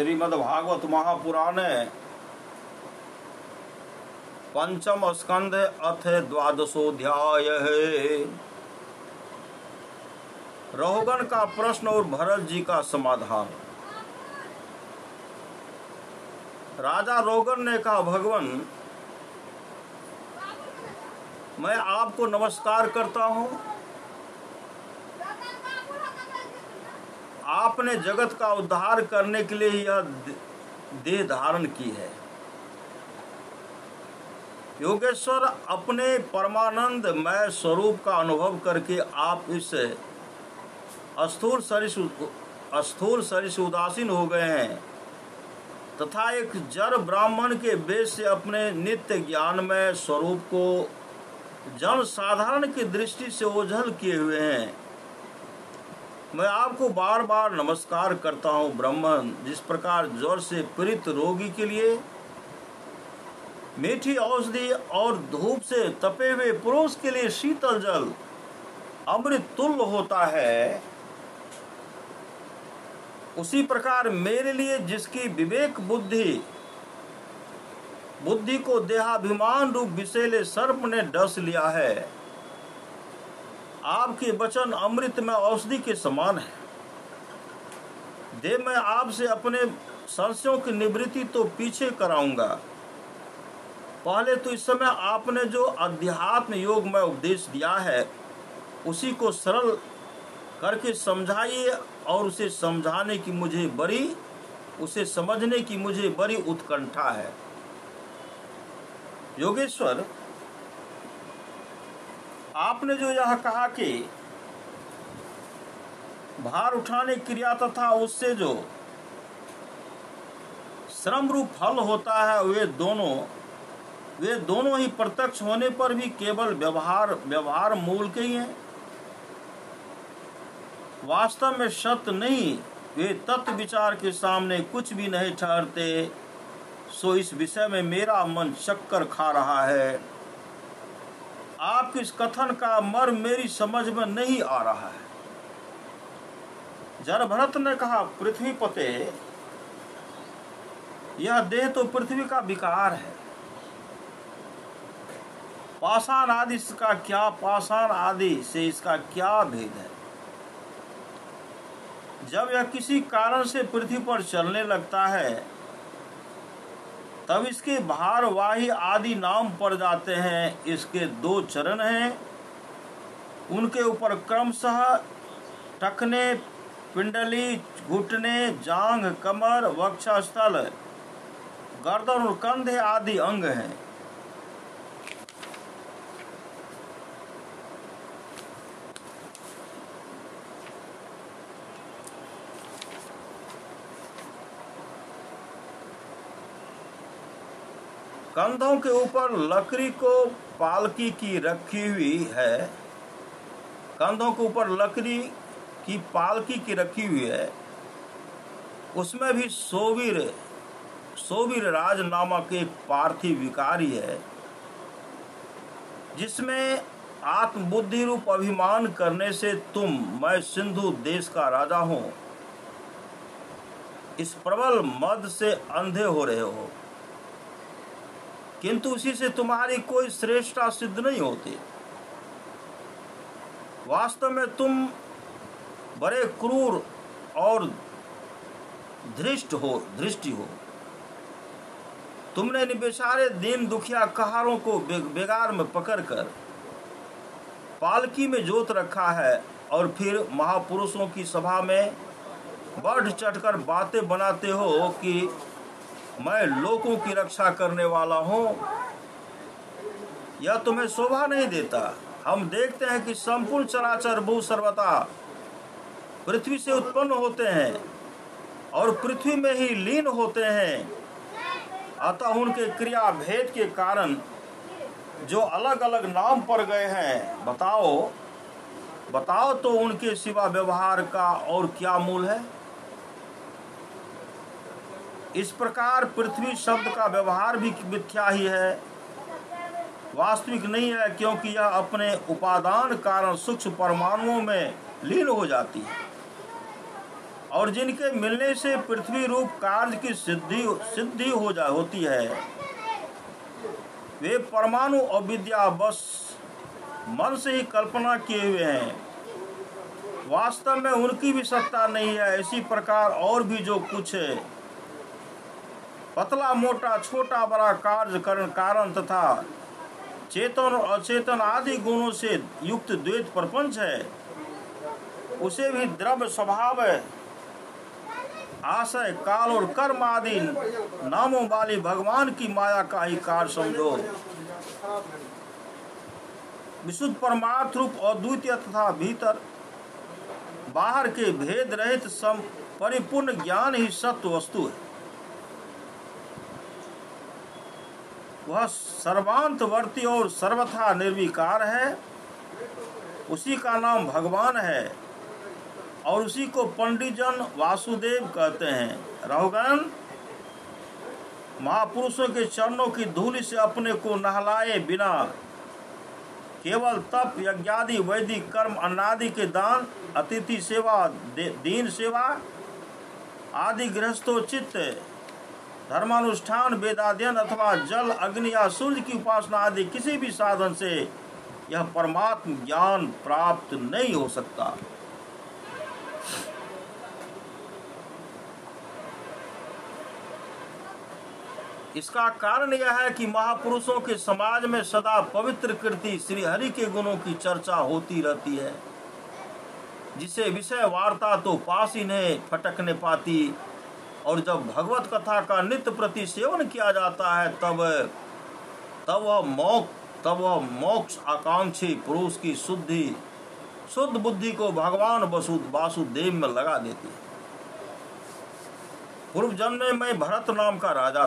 श्रीमद्भागवत महापुराणे पंचम स्कंध अथ द्वादशोऽध्याय। रहोगन का प्रश्न और भरत जी का समाधान। राजा रोगन ने कहा, भगवान, मैं आपको नमस्कार करता हूँ। आपने जगत का उद्धार करने के लिए यह देह धारण की है। योगेश्वर, अपने परमानंदमय स्वरूप का अनुभव करके आप इस स्थूल शरीर से उदासीन हो गए हैं तथा एक जड़ ब्राह्मण के वेश से अपने नित्य ज्ञानमय स्वरूप को जन साधारण की दृष्टि से ओझल किए हुए हैं। मैं आपको बार बार नमस्कार करता हूँ ब्राह्मण। जिस प्रकार ज्वर से पीड़ित रोगी के लिए मीठी औषधि और धूप से तपे हुए पुरुष के लिए शीतल जल अमृत तुल्य होता है, उसी प्रकार मेरे लिए जिसकी विवेक बुद्धि को देहाभिमान रूप विषैले सर्प ने डस लिया है, आपके वचन अमृत में औषधि के समान है। मैं आपसे अपने संशयों की निवृत्ति तो पीछे कराऊंगा। पहले तो इस समय आपने जो अध्यात्म योग में उपदेश दिया है उसी को सरल करके समझाइए और उसे समझने की मुझे बड़ी उत्कंठा है। योगेश्वर, आपने जो यह कहा कि भार उठाने क्रिया तथा उससे जो श्रम रूप फल होता है वे दोनों ही प्रत्यक्ष होने पर भी केवल व्यवहार मूल के ही हैं, वास्तव में सत्य नहीं। वे तत्व विचार के सामने कुछ भी नहीं ठहरते। सो इस विषय में मेरा मन चक्कर खा रहा है। आपके इस कथन का मर्म मेरी समझ में नहीं आ रहा है। जरभरत ने कहा, पृथ्वीपते, यह देह तो पृथ्वी का विकार है। पाषाण आदि से इसका क्या भेद है? जब यह किसी कारण से पृथ्वी पर चलने लगता है तब इसके भारवाही आदि नाम पड़ जाते हैं। इसके दो चरण हैं, उनके ऊपर क्रमशः टखने, पिंडली, घुटने, जांघ, कमर, वक्षस्थल, गर्दन और कंधे आदि अंग हैं। कंधों के ऊपर लकड़ी को पालकी की रखी हुई है। कंधों के ऊपर लकड़ी की पालकी की रखी हुई है। उसमें भी सोवीर राज नामक एक पार्थिव विकारी है, जिसमें आत्मबुद्धि रूप अभिमान करने से मैं सिंधु देश का राजा हूँ, इस प्रबल मद से अंधे हो रहे हो, किंतु उसी से तुम्हारी कोई श्रेष्ठता सिद्ध नहीं होती। वास्तव में तुम बड़े क्रूर और दृष्टि हो। तुमने बेचारे दीन दुखिया कहारों को बेगार में पकड़कर पालकी में जोत रखा है और फिर महापुरुषों की सभा में बढ़ चढ़कर बातें बनाते हो कि मैं लोगों की रक्षा करने वाला हूँ। यह तुम्हें शोभा नहीं देता। हम देखते हैं कि संपूर्ण चराचर भू सर्वथा पृथ्वी से उत्पन्न होते हैं और पृथ्वी में ही लीन होते हैं। अतः उनके क्रिया भेद के कारण जो अलग अलग नाम पड़ गए हैं, बताओ तो उनके सिवा व्यवहार का और क्या मूल है? इस प्रकार पृथ्वी शब्द का व्यवहार भी मिथ्या ही है, वास्तविक नहीं है, क्योंकि यह अपने उपादान कारण सूक्ष्म परमाणुओं में लीन हो जाती है। और जिनके मिलने से पृथ्वी रूप कार्य की सिद्धि होती है, वे परमाणु अविद्या बस मन से ही कल्पना किए हुए हैं। वास्तव में उनकी भी सत्ता नहीं है। इसी प्रकार और भी जो कुछ है, पतला मोटा छोटा बड़ा कार्य कारण तथा चेतन और अचेतन आदि गुणों से युक्त द्वैत प्रपंच है, उसे भी द्रव्य स्वभाव है, आशय काल और कर्म आदि नामों वाली भगवान की माया का ही कार्य समझो। विशुद्ध परमार्थ रूप अद्वितीय तथा भीतर बाहर के भेद रहित परिपूर्ण ज्ञान ही सत्य वस्तु है। वह सर्वांतवर्ती और सर्वथा निर्विकार है। उसी का नाम भगवान है और उसी को पंडित जन वासुदेव कहते हैं। राहुगण, महापुरुषों के चरणों की धूलि से अपने को नहलाए बिना केवल तप यज्ञादि वैदिक कर्म अन्नादि के दान अतिथि सेवा दीन सेवा आदि गृहस्थोचित धर्मानुष्ठान वेदाध्ययन अथवा जल अग्नि या सूर्य की उपासना आदि किसी भी साधन से यह परमात्म ज्ञान प्राप्त नहीं हो सकता। इसका कारण यह है कि महापुरुषों के समाज में सदा पवित्र कृति श्री हरि के गुणों की चर्चा होती रहती है, जिसे विषय वार्ता तो पास ही नहीं फटकने पाती। और जब भगवत कथा का नित्य प्रति सेवन किया जाता है तब वह मोक्ष आकांक्षी पुरुष की शुद्ध बुद्धि को भगवान वासुदेव में लगा देती है। पूर्व जन्म में मैं भरत नाम का राजा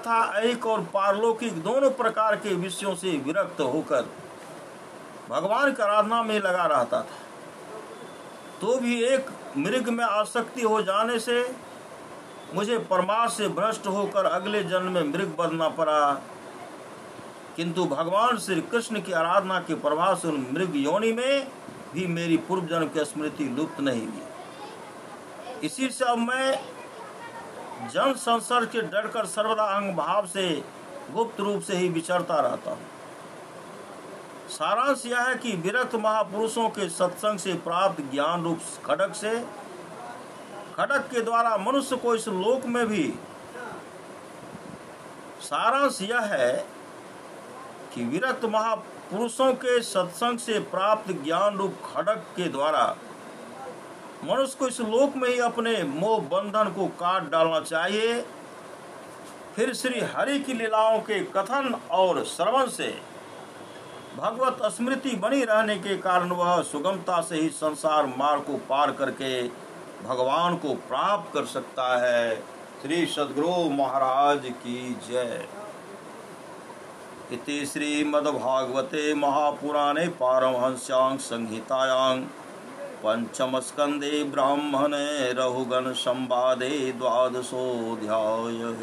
था। ऐहिक और पारलौकिक दोनों प्रकार के विषयों से विरक्त होकर भगवान की आराधना में लगा रहता था। तो भी एक मृग में आसक्ति हो जाने से मुझे परमार्थ से भ्रष्ट होकर अगले जन्म में मृग बनना पड़ा। किंतु भगवान श्री कृष्ण की आराधना के प्रभाव से उन मृग योनि में भी मेरी पूर्व जन्म की स्मृति लुप्त नहीं हुई। इसी से अब मैं जन संसर्ग के डरकर सर्वदा अंग भाव से गुप्त रूप से ही विचरता रहता हूँ। सारांश यह है कि विरक्त महापुरुषों के सत्संग से प्राप्त ज्ञान रूप खड्ग के द्वारा मनुष्य को इस लोक में भी सारांश यह है कि विरक्त महापुरुषों के सत्संग से प्राप्त ज्ञान रूप खड्ग के द्वारा मनुष्य को इस लोक में ही अपने मोह बंधन को काट डालना चाहिए। फिर श्री हरि की लीलाओं के कथन और श्रवण से भगवत स्मृति बनी रहने के कारण वह सुगमता से ही संसार मार्ग को पार करके भगवान को प्राप्त कर सकता है। श्री सद्गुरु महाराज की जय। इति श्रीमद्भागवते महापुराणे पारमहंस्यां संहितायां पंचम स्कंदे ब्राह्मणे रघुगण संवादे द्वादशोऽध्यायः।